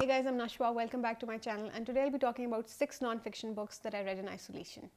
Hey guys, I'm Nashwa. Welcome back to my channel, and today I'll be talking about 6 non-fiction books that I read in isolation.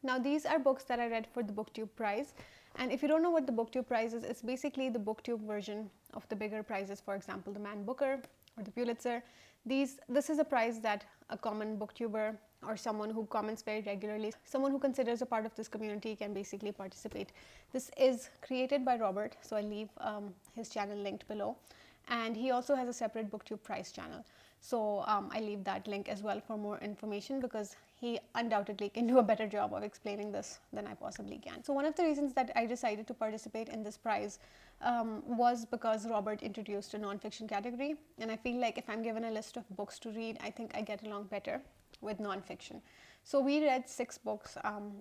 Now these are books that I read for the BookTube Prize, and if you don't know what the BookTube Prize is, it's basically the BookTube version of the bigger prizes, for example the Man Booker or the Pulitzer. This is a prize that a common booktuber or someone who comments very regularly, someone who considers a part of this community, can basically participate. This is created by Robert, so I'll leave his channel linked below, and he also has a separate BookTube Prize channel. So I leave that link as well for more information, because he undoubtedly can do a better job of explaining this than I possibly can. So one of the reasons that I decided to participate in this prize was because Robert introduced a non-fiction category, and I feel like if I'm given a list of books to read, I think I get along better with non-fiction. So we read 6 books,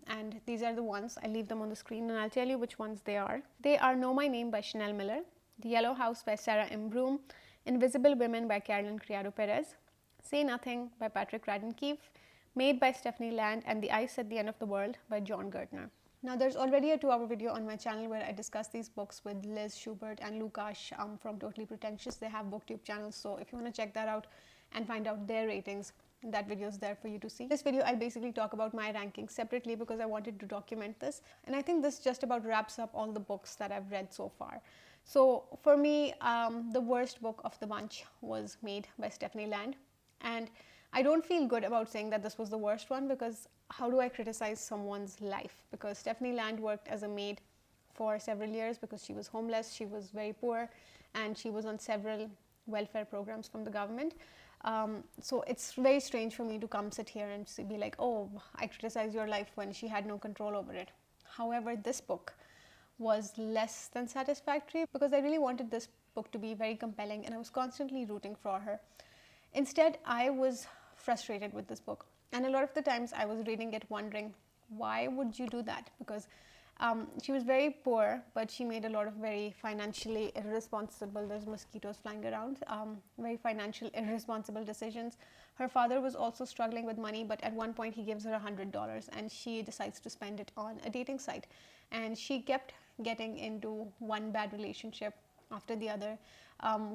and these are the ones. I leave them on the screen and I'll tell you which ones they are. They are Know My Name by Chanel Miller, The Yellow House by Sarah M. Broom, Invisible Women by Carolyn Criado Perez, Say Nothing by Patrick Radden Keefe, Made by Stephanie Land, and The Ice at the End of the World by John Gertner. Now there's already a 2-hour video on my channel where I discuss these books with Liz Schubert and Lukash from Totally Pretentious. They have BookTube channels, so if you want to check that out and find out their ratings, that video is there for you to see. This video I'll basically talk about my rankings separately because I wanted to document this, and I think this just about wraps up all the books that I've read so far. So for me, the worst book of the bunch was Made by Stephanie Land, and I don't feel good about saying that this was the worst one, because how do I criticize someone's life? Because Stephanie Land worked as a maid for several years because she was homeless, she was very poor, and she was on several welfare programs from the government. So it's very strange for me to come sit here and be like, oh, I criticize your life, when she had no control over it. However, this book was less than satisfactory because I really wanted this book to be very compelling and I was constantly rooting for her. Instead, I was frustrated with this book, and a lot of the times I was reading it wondering, why would you do that? Because she was very poor, but she made a lot of very financially irresponsible, there's mosquitoes flying around, very financial irresponsible decisions. Her father was also struggling with money, but at one point he gives her $100 and she decides to spend it on a dating site, and she kept getting into one bad relationship after the other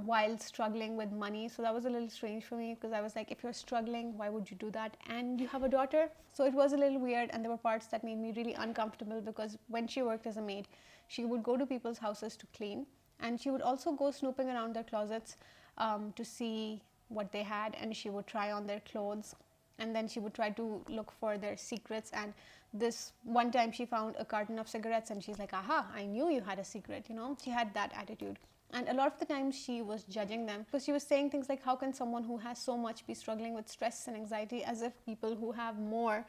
while struggling with money. So that was a little strange for me, because I was like, if you're struggling, why would you do that? And you have a daughter. So it was a little weird, and there were parts that made me really uncomfortable, because when she worked as a maid, she would go to people's houses to clean, and she would also go snooping around their closets to see what they had, and she would try on their clothes, and then she would try to look for their secrets. And this one time she found a carton of cigarettes and she's like, aha, I knew you had a secret, you know. She had that attitude, and a lot of the times she was judging them, because she was saying things like, how can someone who has so much be struggling with stress and anxiety, as if people who have more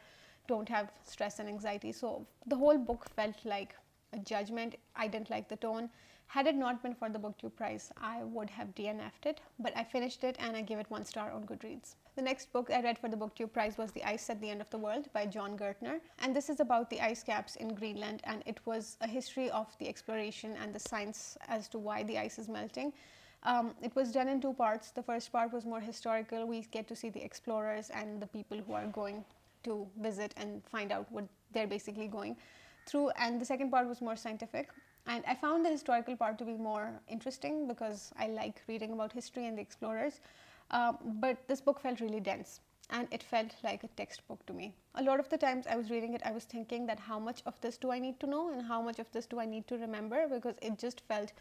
don't have stress and anxiety. So the whole book felt like a judgment. I didn't like the tone. Had it not been for the BookTube Prize, I would have DNF'd it, but I finished it and I gave it 1 star on Goodreads. The next book I read for the BookTube Prize was The Ice at the End of the World by John Gertner, and this is about the ice caps in Greenland, and it was a history of the exploration and the science as to why the ice is melting. It was done in 2 parts. The first part was more historical. We get to see the explorers and the people who are going to visit and find out what they're basically going through, and the second part was more scientific. And I found the historical part to be more interesting because I like reading about history and the explorers. But this book felt really dense, and it felt like a textbook to me. A lot of the times I was reading it, I was thinking that how much of this do I need to know and how much of this do I need to remember, because it just felt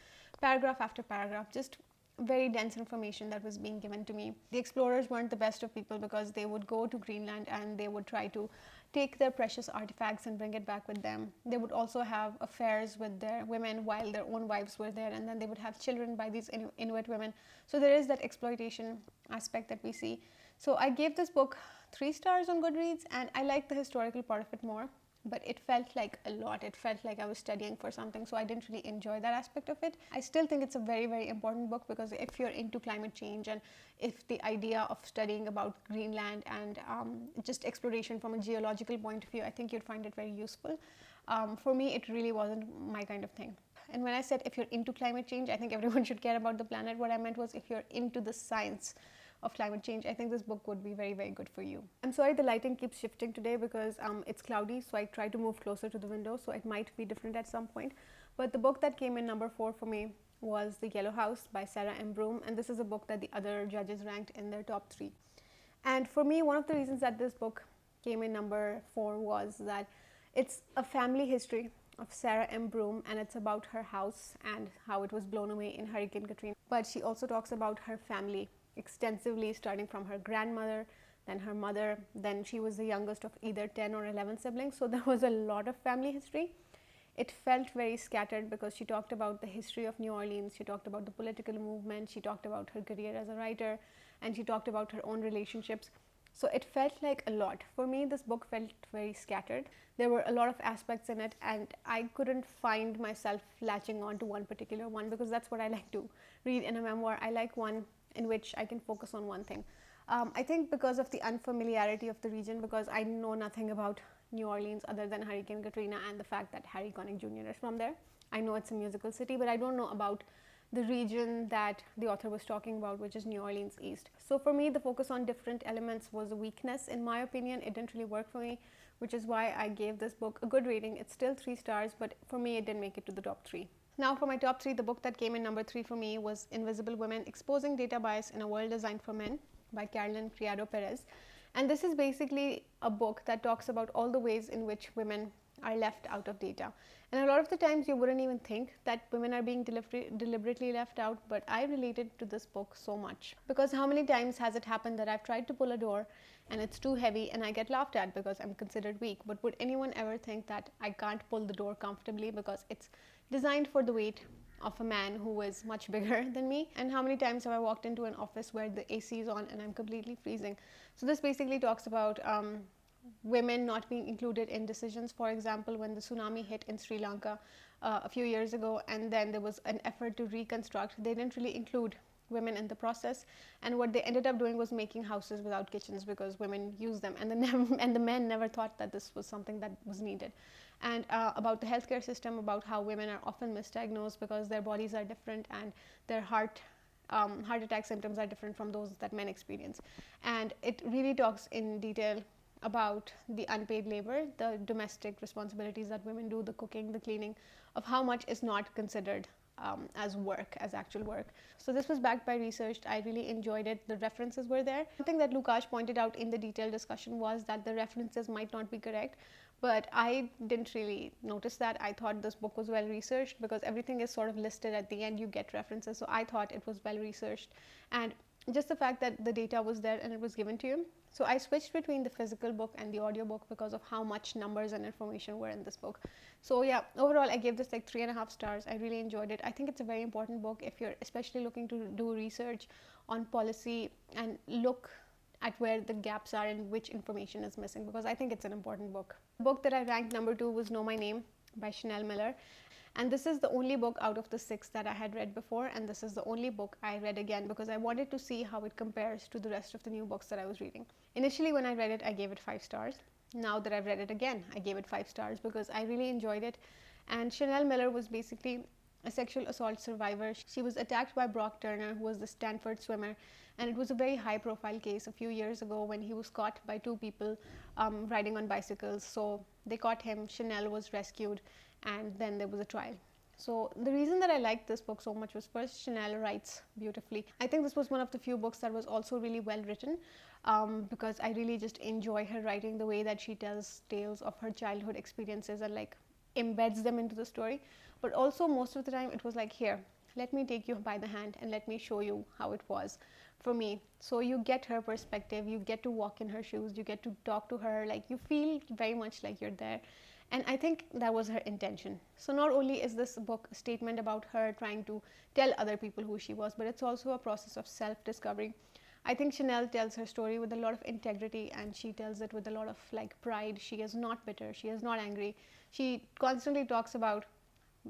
paragraph after paragraph, just very dense information that was being given to me. The explorers weren't the best of people, because they would go to Greenland and they would try to take their precious artifacts and bring it back with them. They would also have affairs with their women while their own wives were there, and then they would have children by these Inuit women. So there is that exploitation aspect that we see. So I gave this book 3 stars on Goodreads, and I liked the historical part of it more, but it felt like a lot. It felt like I was studying for something, so I didn't really enjoy that aspect of it. I still think it's a very, very important book, because if you're into climate change, and if the idea of studying about Greenland and just exploration from a geological point of view, I think you'd find it very useful. For me, it really wasn't my kind of thing. And when I said if you're into climate change, I think everyone should care about the planet. What I meant was, if you're into the science of climate change, I think this book would be very, very good for you. I'm sorry the lighting keeps shifting today because it's cloudy, so I try to move closer to the window, so it might be different at some point. But the book that came in number 4 for me was The Yellow House by Sarah M. Broom, and this is a book that the other judges ranked in their top 3. And for me, one of the reasons that this book came in number 4 was that it's a family history of Sarah M. Broom, and it's about her house and how it was blown away in Hurricane Katrina. But she also talks about her family extensively, starting from her grandmother, then her mother, then she was the youngest of either 10 or 11 siblings, so there was a lot of family history. It felt very scattered because she talked about the history of New Orleans, she talked about the political movement, she talked about her career as a writer, and she talked about her own relationships. So it felt like a lot. For me, this book felt very scattered. There were a lot of aspects in it, and I couldn't find myself latching on to one particular one, because that's what I like to read in a memoir. I like one in which I can focus on one thing. I think because of the unfamiliarity of the region, because I know nothing about New Orleans other than Hurricane Katrina and the fact that Harry Connick Jr. is from there. I know it's a musical city, but I don't know about the region that the author was talking about, which is New Orleans East. So for me, the focus on different elements was a weakness. In my opinion, it didn't really work for me, which is why I gave this book a good rating. It's still 3 stars, but for me, it didn't make it to the top 3. Now for my top 3, the book that came in number 3 for me was Invisible Women: Exposing Data Bias in a World Designed for Men by Carolyn Criado Perez. And this is basically a book that talks about all the ways in which women are left out of data. And a lot of the times you wouldn't even think that women are being deliberately left out, but I related to this book so much. Because how many times has it happened that I've tried to pull a door and it's too heavy and I get laughed at because I'm considered weak? But would anyone ever think that I can't pull the door comfortably because it's designed for the weight of a man who is much bigger than me? And how many times have I walked into an office where the AC is on and I'm completely freezing? So this basically talks about women not being included in decisions. For example, when the tsunami hit in Sri Lanka a few years ago, and then there was an effort to reconstruct, they didn't really include women in the process, and what they ended up doing was making houses without kitchens because women use them, and the men never thought that this was something that was needed. And about the healthcare system, about how women are often misdiagnosed because their bodies are different and their heart attack symptoms are different from those that men experience. And it really talks in detail about the unpaid labor, the domestic responsibilities that women do, the cooking, the cleaning, of how much is not considered as work, as actual work. So this was backed by research. I really enjoyed it. The references were there. Something that Lukáš pointed out in the detailed discussion was that the references might not be correct, but I didn't really notice that. I thought this book was well researched because everything is sort of listed at the end. You get references, so I thought it was well researched, and just the fact that the data was there and it was given to you. So I switched between the physical book and the audio book because of how much numbers and information were in this book. So yeah, overall I gave this like 3.5 stars. I really enjoyed it. I think it's a very important book if you're especially looking to do research on policy and look at where the gaps are and which information is missing, because I think it's an important book. The book that I ranked number 2 was Know My Name by Chanel Miller. And this is the only book out of the 6 that I had read before, and this is the only book I read again because I wanted to see how it compares to the rest of the new books that I was reading. Initially when I read it, I gave it 5 stars. Now that I've read it again, I gave it 5 stars because I really enjoyed it. And Chanel Miller was basically a sexual assault survivor. She was attacked by Brock Turner, who was the Stanford swimmer, and it was a very high profile case a few years ago when he was caught by 2 people riding on bicycles. So they caught him, Chanel was rescued, and then there was a trial. So the reason that I liked this book so much was, first, Chanel writes beautifully. I think this was one of the few books that was also really well written because I really just enjoy her writing, the way that she tells tales of her childhood experiences and like embeds them into the story. But also most of the time it was like, here, let me take you by the hand and let me show you how it was for me. So you get her perspective, you get to walk in her shoes, you get to talk to her, like you feel very much like you're there. And I think that was her intention. So not only is this book a statement about her trying to tell other people who she was, but it's also a process of self-discovery. I think Chanel tells her story with a lot of integrity, and she tells it with a lot of like pride. She is not bitter, she is not angry. She constantly talks about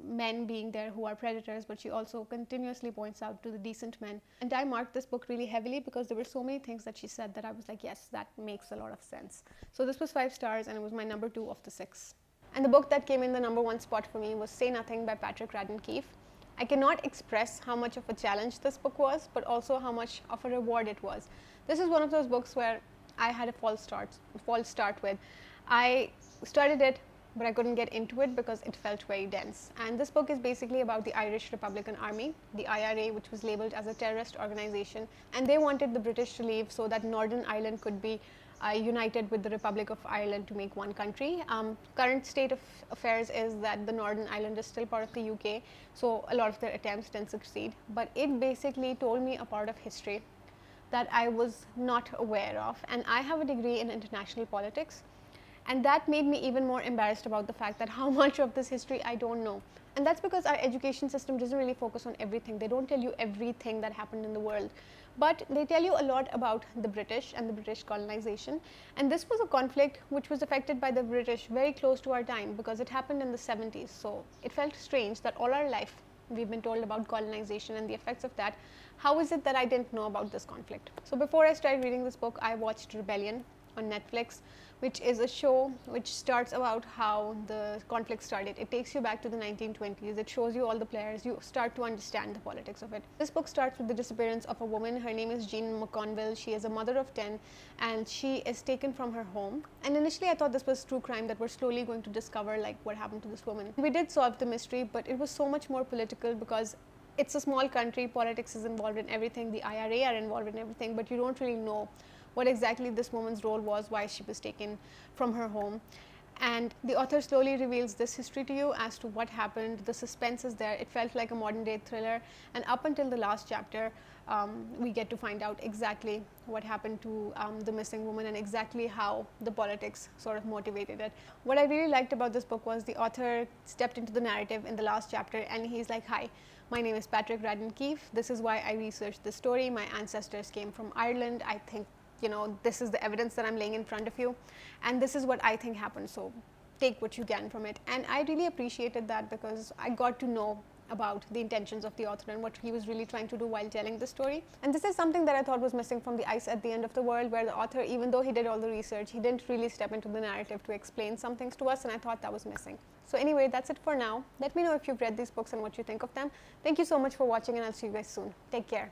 men being there who are predators, but she also continuously points out to the decent men. And I marked this book really heavily because there were so many things that she said that I was like, yes, that makes a lot of sense. So this was 5 stars, and it was my number 2 of the 6. And the book that came in the number 1 spot for me was Say Nothing by Patrick Radden Keefe. I cannot express how much of a challenge this book was, but also how much of a reward it was. This is one of those books where I had a false start with. I started it but I couldn't get into it because it felt very dense. And this book is basically about the Irish Republican Army, the IRA, which was labeled as a terrorist organization, and they wanted the British to leave so that Northern Ireland could be united with the Republic of Ireland to make one country. Current state of affairs is that the Northern Ireland is still part of the UK, so a lot of their attempts didn't succeed. But it basically told me a part of history that I was not aware of, and I have a degree in international politics, and that made me even more embarrassed about the fact that how much of this history I don't know. And that's because our education system doesn't really focus on everything. They don't tell you everything that happened in the world, but they tell you a lot about the British and the British colonization. And this was a conflict which was affected by the British very close to our time because it happened in the 70s. So it felt strange that all our life we've been told about colonization and the effects of that. How is it that I didn't know about this conflict? So before I started reading this book, I watched Rebellion on Netflix, which is a show which starts about how the conflict started. It takes you back to the 1920s. It shows you all the players. You start to understand the politics of it. This book starts with the disappearance of a woman. Her name is Jean McConville. She is a mother of 10 and she is taken from her home. And initially I thought this was true crime, that we're slowly going to discover like what happened to this woman. We did solve the mystery, but it was so much more political because it's a small country, politics is involved in everything, the IRA are involved in everything, but you don't really know what exactly this woman's role was, why she was taken from her home. And the author slowly reveals this history to you as to what happened. The suspense is there. It felt like a modern day thriller, and up until the last chapter, we get to find out exactly what happened to the missing woman and exactly how the politics sort of motivated it. What I really liked about this book was the author stepped into the narrative in the last chapter and he's like, "Hi, my name is Patrick Radden Keefe. This is why I researched this story. My ancestors came from Ireland. I think, you know, this is the evidence that I'm laying in front of you, and this is what I think happened, so take what you can from it." And I really appreciated that because I got to know about the intentions of the author and what he was really trying to do while telling the story. And this is something that I thought was missing from The Ice at the End of the World, where the author, even though he did all the research, he didn't really step into the narrative to explain some things to us, and I thought that was missing. So anyway, that's it for now. Let me know if you've read these books and what you think of them. Thank you so much for watching, and I'll see you guys soon. Take care.